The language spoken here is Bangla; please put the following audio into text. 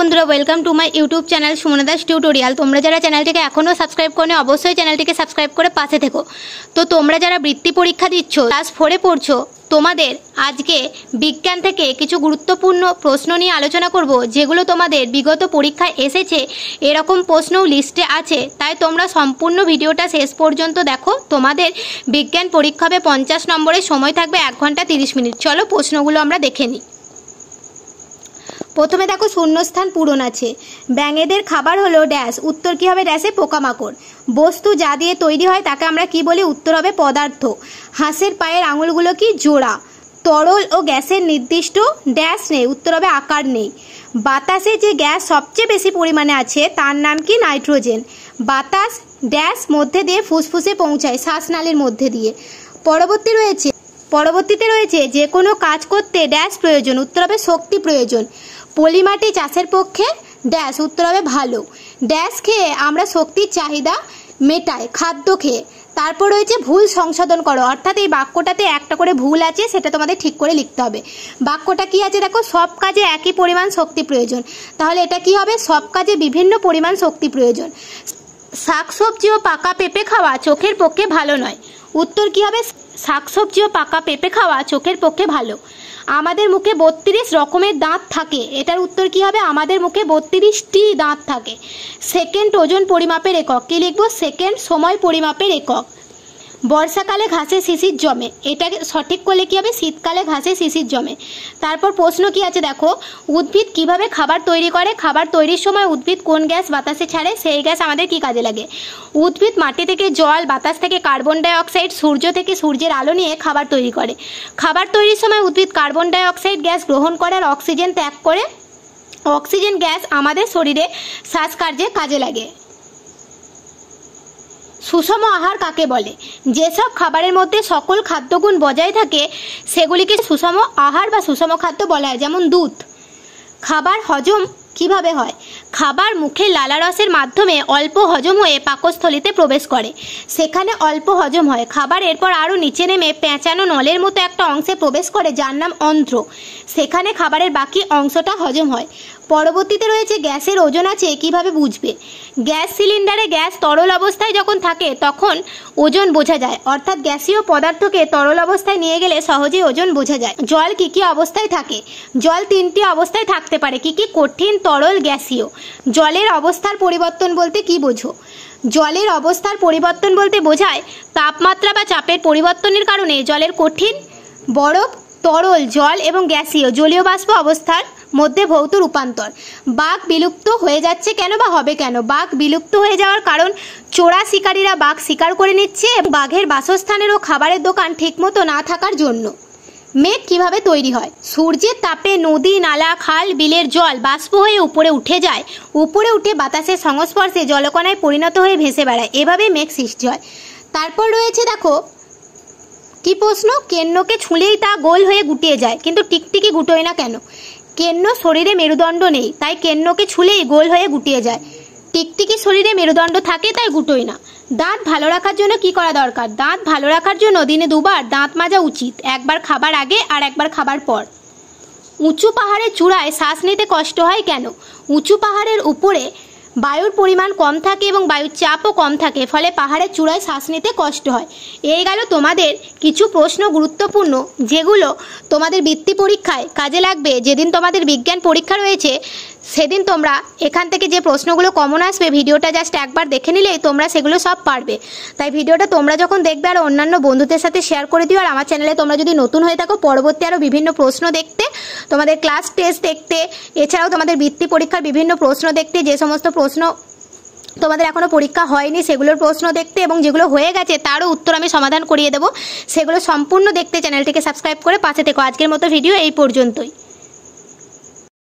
বন্ধুরা, welcome to my YouTube channel Sumana Das tutorial. তোমরা যারা চ্যানেলটিকে এখনও সাবস্ক্রাইব করনি অবশ্যই চ্যানেলটিকে সাবস্ক্রাইব করে পাশে থেকো। তো তোমরা যারা বৃত্তি পরীক্ষা দিচ্ছ, ক্লাস 4-এ পড়ছো, তোমাদের আজকে বিজ্ঞান থেকে কিছু গুরুত্বপূর্ণ প্রশ্ন নিয়ে আলোচনা করব, যেগুলো তোমাদের বিগত পরীক্ষায় এসেছে। এরকম প্রশ্নও লিস্টে আছে, তাই তোমরা সম্পূর্ণ ভিডিওটা শেষ পর্যন্ত দেখো। তোমাদের বিজ্ঞান পরীক্ষা হবে 50 নম্বরের, সময় থাকবে 1 ঘন্টা 30 মিনিট। চলো প্রশ্নগুলো আমরা দেখে নিই। প্রথমে দেখো, শূন্যস্থান পূরণ আছে। ব্যাঙেদের খাবার হলো ড্যাশ, উত্তর কি হবে? ড্যাশে পোকামাকড়। বস্তু যা দিয়ে তৈরি হয় তাকে আমরা কি বলি? উত্তর হবে পদার্থ। হাঁসের পায়ের আঙুলগুলো কি? জোড়া। তরল ও গ্যাসের নির্দিষ্ট ড্যাশ নেই, উত্তর হবে আকার নেই। বাতাসে যে গ্যাস সবচেয়ে বেশি পরিমাণে আছে তার নাম কি? নাইট্রোজেন। বাতাস ড্যাশ মধ্যে দিয়ে ফুসফুসে পৌঁছায়, শ্বাসনালীর মধ্যে দিয়ে। পরবর্তীতে রয়েছে যে কোনো কাজ করতে ড্যাশ প্রয়োজন, উত্তর হবে শক্তি প্রয়োজন। পলিমাটি চাষের পক্ষে ড্যাশ, উত্তর হবে ভালো। ড্যাশ খেয়ে আমরা শক্তির চাহিদা মেটাই, খাদ্য খেয়ে। তারপর রয়েছে ভুল সংশোধন করো, অর্থাৎ এই বাক্যটাতে একটা করে ভুল আছে, সেটা তোমাদের ঠিক করে লিখতে হবে। বাক্যটা কি আছে দেখো, সব কাজে একই পরিমাণ শক্তি প্রয়োজন। তাহলে এটা কি হবে? সব কাজে বিভিন্ন পরিমাণ শক্তি প্রয়োজন। শাকসবজি ও পাকা পেঁপে খাওয়া চোখের পক্ষে ভালো নয়, উত্তর কি হবে? শাকসবজি ও পাকা পেঁপে খাওয়া চোখের পক্ষে ভালো। আমাদের মুখে 32 রকমের দাঁত থাকে, এটার উত্তর কি হবে? আমাদের মুখে 32টি দাঁত থাকে। সেকেন্ড ওজন পরিমাপের একক, কি লিখবো? সেকেন্ড সময় পরিমাপের একক। বর্ষাকালে ঘাসে শিশির জমে, এটাকে সঠিক করলে কি হবে? শীতকালে ঘাসে শিশির জমে। তারপর প্রশ্ন কি আছে দেখো, উদ্ভিদ কিভাবে খাবার তৈরি করে? খাবার তৈরির সময় উদ্ভিদ কোন গ্যাস বাতাসে ছাড়ে, সেই গ্যাস আমাদের কি কাজে লাগে? উদ্ভিদ মাটি থেকে জল, বাতাস থেকে কার্বন ডাই অক্সাইড, সূর্য থেকে সূর্যের আলো নিয়ে খাবার তৈরি করে। খাবার তৈরির সময় উদ্ভিদ কার্বন ডাই অক্সাইড গ্যাস গ্রহণ করে আর অক্সিজেন ত্যাগ করে। অক্সিজেন গ্যাস আমাদের শরীরে শ্বাসকার্যে কাজে লাগে। সুষম আহার কাকে বলে? যেসব খাবারের মধ্যে সকল খাদ্যগুণ বজায় থাকে সেগুলিকে সুষম আহার বা সুষম খাদ্য বলা হয়। যেমন দুধ। খাবার হজম কিভাবে হয়? খাবার মুখে লালারসের মাধ্যমে অল্প হজম হয়ে পাকস্থলীতে প্রবেশ করে, সেখানে অল্প হজম হয়। খাবার এরপর আরও নিচে নেমে পেঁচানো নলের মতো একটা অংশে প্রবেশ করে, যার নাম অন্ত্র, সেখানে খাবারের বাকি অংশটা হজম হয়। পরবর্তীতে রয়েছে গ্যাসের ওজন আছে, কিভাবে বুঝবে? গ্যাস সিলিন্ডারে গ্যাস তরল অবস্থায় যখন থাকে তখন ওজন বোঝা যায়, অর্থাৎ গ্যাসীয় পদার্থকে তরল অবস্থায় নিয়ে গেলে সহজেই ওজন বোঝা যায়। জল কি কি অবস্থায় থাকে? জল 3টি অবস্থায় থাকতে পারে, কি কি? কঠিন, তরল, গ্যাসীয়। জলের অবস্থার পরিবর্তন বলতে কি বোঝো? জলের অবস্থার পরিবর্তন বলতে বোঝায় তাপমাত্রা বা চাপের পরিবর্তনের কারণে জলের কঠিন, বরফ, তরল, জল এবং গ্যাসীয়, জলীয় বাষ্প অবস্থার মধ্যে ভৌত রূপান্তর। বাঘ বিলুপ্ত হয়ে যাচ্ছে কেন বা হবে কেন? বাঘ বিলুপ্ত হয়ে যাওয়ার কারণ চোরা শিকারীরা বাঘ শিকার করে নিচ্ছে এবং বাঘের বাসস্থানের ও খাবারের দোকান ঠিকমতো না থাকার জন্য। মেঘ কিভাবে তৈরি হয়? সূর্যের তাপে নদী, নালা, খাল, বিলের জল বাষ্প হয়ে উপরে উঠে যায়, উপরে উঠে বাতাসের সংস্পর্শে জলকণায় পরিণত হয়ে ভেসে বেড়ায়, এভাবে মেঘ সৃষ্টি হয়। তারপর রয়েছে দেখো কি প্রশ্ন, কেন্নকে ছুঁলেই তা গোল হয়ে গুটিয়ে যায়, কিন্তু টিকটিকি গুটোয় না কেন? কেন্ন শরীরে মেরুদণ্ড নেই, তাই কেন্নকে ছুঁলেই গোল হয়ে গুটিয়ে যায়। টিকটিকি শরীরে মেরুদণ্ড থাকে, তাই গুটোয় না। দাঁত ভালো রাখার জন্য কি করা দরকার? দাঁত ভালো রাখার জন্য দিনে 2 বার দাঁত মাজা উচিত, একবার খাবার আগে আর একবার খাবার পর। উঁচু পাহাড়ের চূড়ায় শ্বাস নিতে কষ্ট হয় কেন? উঁচু পাহাড়ের উপরে বায়ুর পরিমাণ কম থাকে এবং বায়ুর চাপও কম থাকে, ফলে পাহাড়ের চূড়ায় শ্বাস নিতে কষ্ট হয়। এই গেল তোমাদের কিছু প্রশ্ন গুরুত্বপূর্ণ, যেগুলো তোমাদের বৃত্তি পরীক্ষায় কাজে লাগবে। যেদিন তোমাদের বিজ্ঞান পরীক্ষা রয়েছে সেদিন তোমরা এখান থেকে যে প্রশ্নগুলো কমন আসবে, ভিডিওটা জাস্ট একবার দেখে নিলেই তোমরা সেগুলো সব পারবে। তাই ভিডিওটা তোমরা যখন দেখবে আর অন্যান্য বন্ধুদের সাথে শেয়ার করে দিও। আর আমার চ্যানেলে তোমরা যদি নতুন হয়ে থাকো, পরবর্তী আরও বিভিন্ন প্রশ্ন দেখতে, তোমাদের ক্লাস টেস্ট দেখতে, এছাড়াও তোমাদের বৃত্তি পরীক্ষার বিভিন্ন প্রশ্ন দেখতে, যে সমস্ত প্রশ্ন তোমাদের এখনও পরীক্ষা হয়নি সেগুলোর প্রশ্ন দেখতে, এবং যেগুলো হয়ে গেছে তারও উত্তর আমি সমাধান করিয়ে দেবো, সেগুলো সম্পূর্ণ দেখতে চ্যানেলটিকে সাবস্ক্রাইব করে পাশে থেকো। আজকের মতো ভিডিও এই পর্যন্তই।